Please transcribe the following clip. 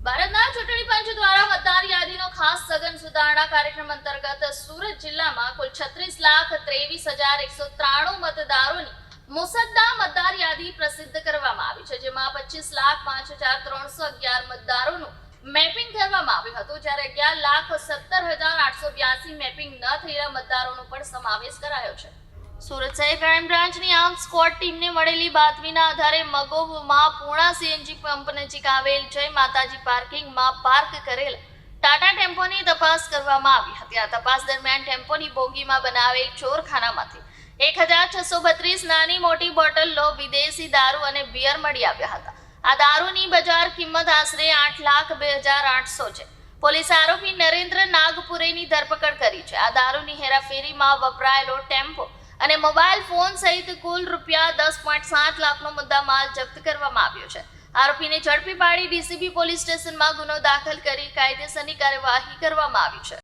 ભારતના ચૂંટણી પંચ દ્વારા મતદાર યાદીનો ખાસ સઘન સુધારણા કાર્યક્રમ અંતર્ગત સુરત જિલ્લામાં કુલ 36,23,193 મતદારોની મુસદ્દા મતદાર યાદી પ્રસિદ્ધ કરવામાં આવી છે, જેમાં 25,05,311 મતદારોનું મેપિંગ કરવામાં આવ્યું હતું, જ્યારે 11,17,882 મેપિંગ ન થયેલા મતદારોનો પણ સમાવેશ કરાયો છે. સુરત શહેર ક્રાઇમ બ્રાન્ચની આર્મ સ્ક્વોડ ટીમને મળેલી બાતમીના આધારે મગોવમાં પૂર્ણા સીએનજી પંપ નજીક આવેલ જય માતાજી પાર્કિંગમાં પાર્ક કરેલ ટાટા ટેમ્પોની તપાસ કરવામાં આવી હતી. આ તપાસ દરમિયાન ટેમ્પોની બોગીમાં બનાવેલ ચોરખાનામાંથી 1,632 નાની મોટી બોટલો વિદેશી દારૂ અને બિયર મળી આવ્યા હતા. આ દારૂની બજાર કિંમત આશરે 8,02,800 છે. પોલીસે આરોપી નરેન્દ્ર નાગપુરેની ધરપકડ કરી છે. આ દારૂની હેરાફેરીમાં વપરાયેલો ટેમ્પો અને મોબાઈલ ફોન સહિત કુલ રૂપિયા 10.7 લાખનો મુદ્દામાલ જપ્ત કરવામાં આવ્યો છે. આરોપીને ઝડપી પાડી ડીસીબી પોલીસ સ્ટેશનમાં ગુનો દાખલ કરી કાયદેસરની કાર્યવાહી કરવામાં આવી છે.